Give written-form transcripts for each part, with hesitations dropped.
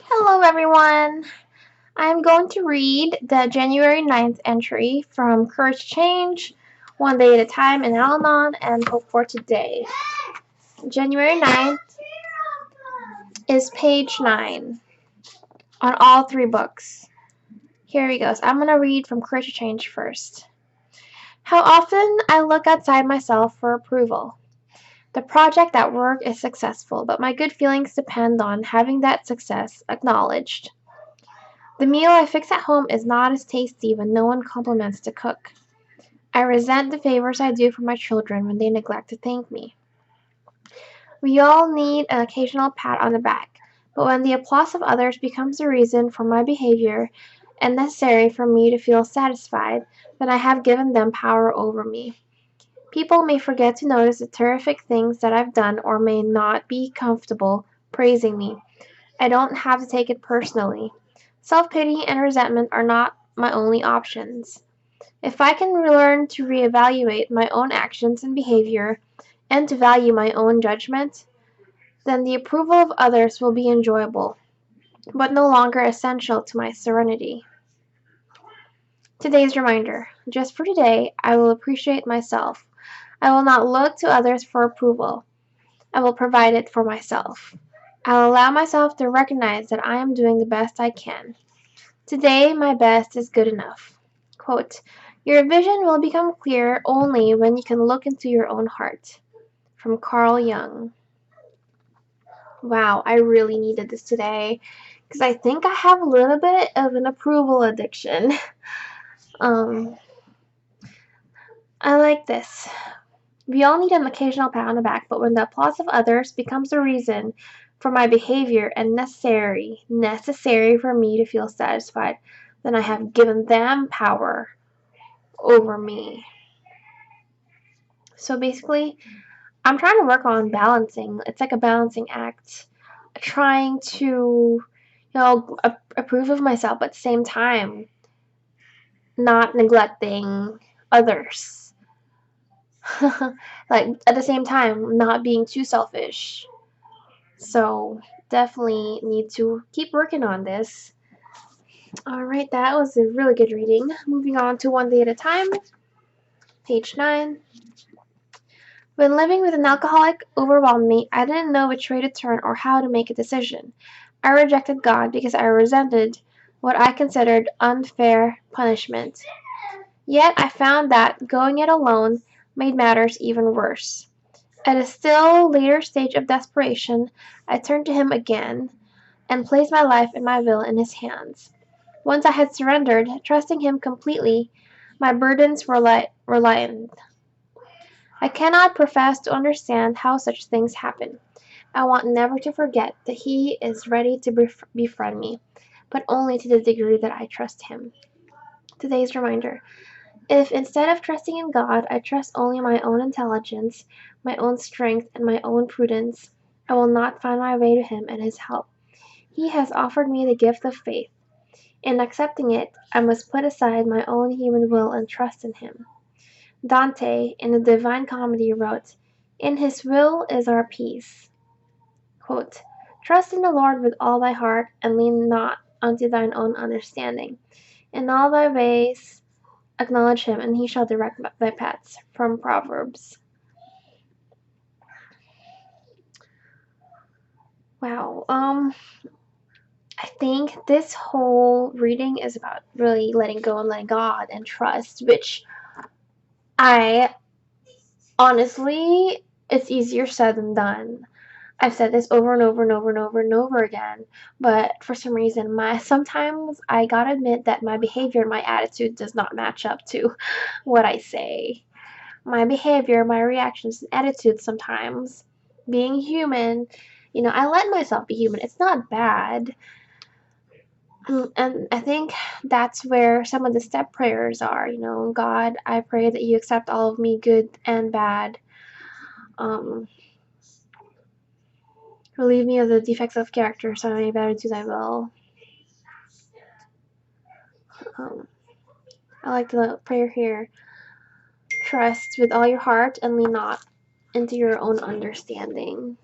Hello everyone! I'm going to read the January 9th entry from Courage to Change, One Day at a Time in Al-Anon, and Hope for Today. January 9th is page 9 on all three books. Here he goes. I'm going to read from Courage to Change first. How often I look outside myself for approval. The project at work is successful, but my good feelings depend on having that success acknowledged. The meal I fix at home is not as tasty when no one compliments the cook. I resent the favors I do for my children when they neglect to thank me. We all need an occasional pat on the back, but when the applause of others becomes the reason for my behavior and necessary for me to feel satisfied, then I have given them power over me. People may forget to notice the terrific things that I've done or may not be comfortable praising me. I don't have to take it personally. Self-pity and resentment are not my only options. If I can learn to reevaluate my own actions and behavior and to value my own judgment, then the approval of others will be enjoyable, but no longer essential to my serenity. Today's reminder. Just for today, I will appreciate myself. I will not look to others for approval. I will provide it for myself. I'll allow myself to recognize that I am doing the best I can. Today, my best is good enough. Quote, your vision will become clear only when you can look into your own heart. From Carl Jung. Wow, I really needed this today because I think I have a little bit of an approval addiction. I like this. We all need an occasional pat on the back, but when the applause of others becomes the reason for my behavior and necessary for me to feel satisfied, then I have given them power over me. So basically, I'm trying to work on balancing. It's like a balancing act. Trying to, approve of myself, but at the same time, not neglecting others. Like, at the same time, not being too selfish. So, definitely need to keep working on this. Alright, that was a really good reading. Moving on to One Day at a Time, page 9. When living with an alcoholic overwhelmed me, I didn't know which way to turn or how to make a decision. I rejected God because I resented what I considered unfair punishment. Yet I found that going it alone made matters even worse. At a still later stage of desperation, I turned to Him again and placed my life and my will in His hands. Once I had surrendered, trusting Him completely, my burdens were lightened. I cannot profess to understand how such things happen. I want never to forget that He is ready to befriend me, but only to the degree that I trust Him. Today's reminder. If instead of trusting in God, I trust only my own intelligence, my own strength, and my own prudence, I will not find my way to Him and His help. He has offered me the gift of faith. In accepting it, I must put aside my own human will and trust in Him. Dante, in the Divine Comedy, wrote, in His will is our peace. Quote, trust in the Lord with all thy heart, and lean not unto thine own understanding. In all thy ways acknowledge Him, and He shall direct thy paths. From Proverbs. Wow. I think this whole reading is about really letting go and letting God and trust, which I honestly, it's easier said than done. I've said this over and over and over and over and over again, but for some reason, sometimes I gotta admit that my behavior and my attitude does not match up to what I say. My behavior, my reactions, and attitudes sometimes, being human, I let myself be human. It's not bad. And I think that's where some of the step prayers are. God, I pray that you accept all of me, good and bad. Relieve me of the defects of character so I may better do thy will. I like the prayer here. Trust with all your heart and lean not into your own understanding.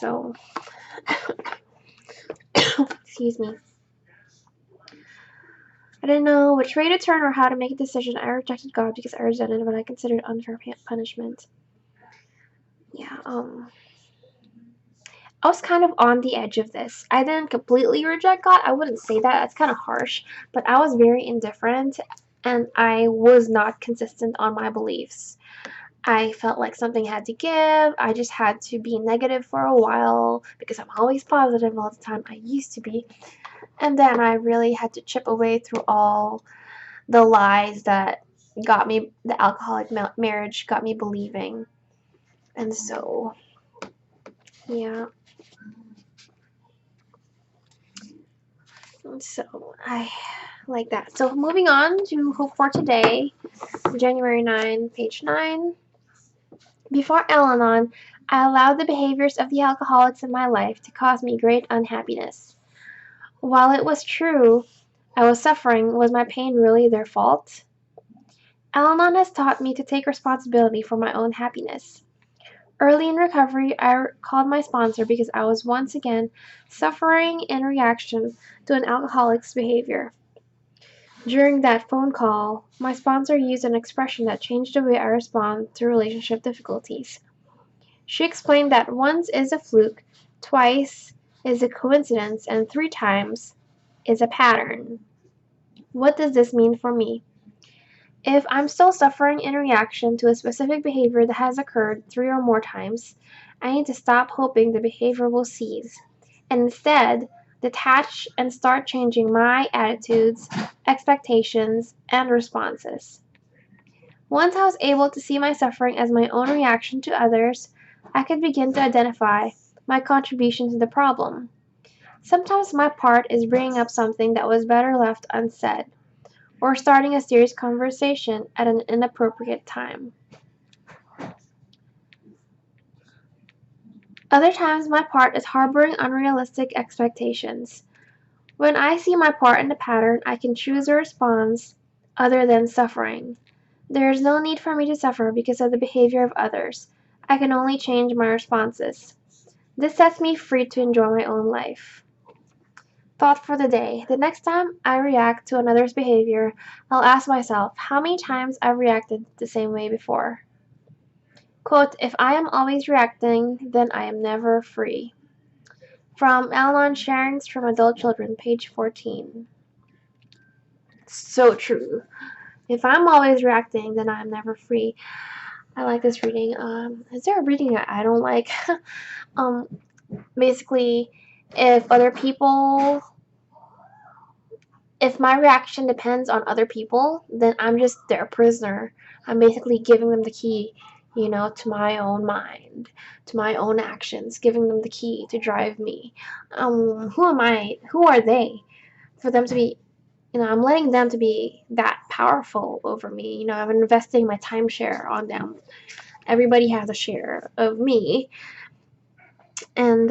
So, excuse me. I didn't know which way to turn or how to make a decision. I rejected God because I resented what I considered unfair punishment. Yeah, I was kind of on the edge of this. I didn't completely reject God. I wouldn't say that. That's kind of harsh. But I was very indifferent and I was not consistent on my beliefs. I felt like something had to give. I just had to be negative for a while because I'm always positive all the time. I used to be. And then I really had to chip away through all the lies that got me, the alcoholic marriage got me believing. And so, yeah. So, I like that. So, moving on to Hope for Today, January 9, page 9. Before Al-Anon, I allowed the behaviors of the alcoholics in my life to cause me great unhappiness. While it was true I was suffering, was my pain really their fault? Al-Anon has taught me to take responsibility for my own happiness. Early in recovery, I called my sponsor because I was once again suffering in reaction to an alcoholic's behavior. During that phone call, my sponsor used an expression that changed the way I respond to relationship difficulties. She explained that once is a fluke, twice is a coincidence, and 3 times is a pattern. What does this mean for me? If I'm still suffering in reaction to a specific behavior that has occurred 3 or more times, I need to stop hoping the behavior will cease, and instead detach and start changing my attitudes, expectations, and responses. Once I was able to see my suffering as my own reaction to others, I could begin to identify my contribution to the problem. Sometimes my part is bringing up something that was better left unsaid, or starting a serious conversation at an inappropriate time. Other times my part is harboring unrealistic expectations. When I see my part in the pattern, I can choose a response other than suffering. There is no need for me to suffer because of the behavior of others. I can only change my responses. This sets me free to enjoy my own life. Thought for the day. The next time I react to another's behavior, I'll ask myself how many times I've reacted the same way before. Quote, if I am always reacting, then I am never free. From Al-Anon Sharings from Adult Children, page 14. So true. If I'm always reacting, then I'm never free. I like this reading. Is there a reading that I don't like? Basically, if other people, if my reaction depends on other people, then I'm just their prisoner. I'm basically giving them the key, to my own mind, to my own actions, giving them the key to drive me. Who am I? Who are they for them to be? I'm letting them to be that powerful over me. I'm investing my timeshare on them. Everybody has a share of me, and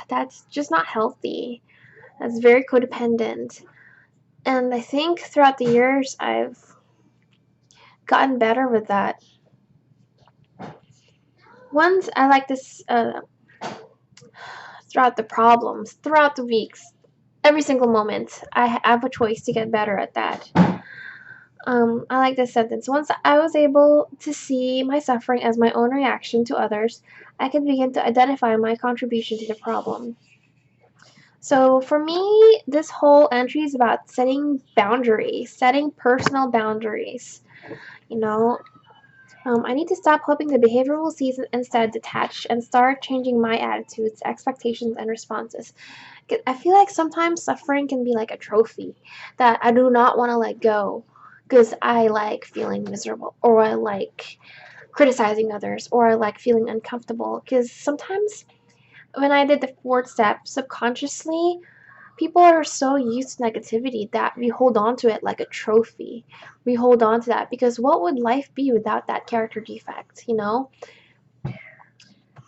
that's just not healthy. That's very codependent. And I think throughout the years, I've gotten better with that. Once I like this, throughout the problems, throughout the weeks, every single moment, I have a choice to get better at that. I like this sentence. Once I was able to see my suffering as my own reaction to others, I could begin to identify my contribution to the problem. So for me, this whole entry is about setting boundaries, setting personal boundaries. I need to stop hoping the behavior will cease and instead detach and start changing my attitudes, expectations, and responses. I feel like sometimes suffering can be like a trophy that I do not want to let go because I like feeling miserable, or I like criticizing others, or I like feeling uncomfortable. Because sometimes when I did the 4th step subconsciously, people are so used to negativity that we hold on to it like a trophy. We hold on to that because what would life be without that character defect,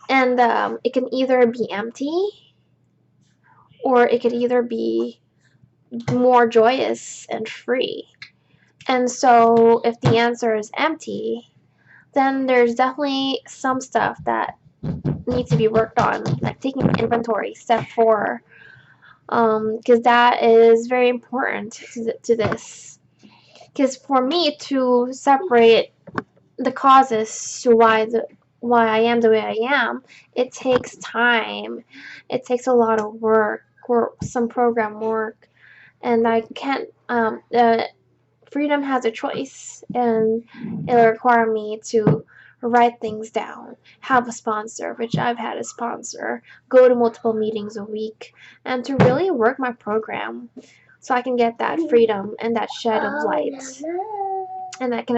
And it can either be empty or it could either be more joyous and free. And so if the answer is empty, then there's definitely some stuff that needs to be worked on, like taking inventory, step 4, because that is very important to this. Because for me to separate the causes to why I am the way I am, it takes time. It takes a lot of work, or some program work, and I can't. Freedom has a choice, and it'll require me to write things down, have a sponsor, which I've had a sponsor, go to multiple meetings a week, and to really work my program so I can get that freedom and that shed of light, and I can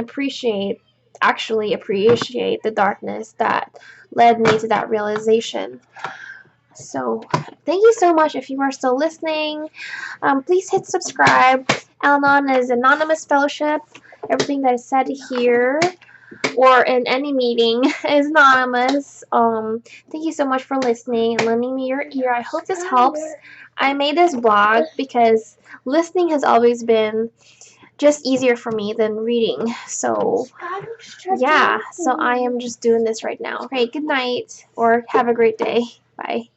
actually appreciate the darkness that led me to that realization. So, thank you so much if you are still listening. Please hit subscribe. Al-Anon is anonymous fellowship. Everything that is said here or in any meeting is anonymous. Thank you so much for listening and lending me your ear. I hope this helps. I made this blog because listening has always been just easier for me than reading. So, yeah. So I am just doing this right now. Okay, good night or have a great day. Bye.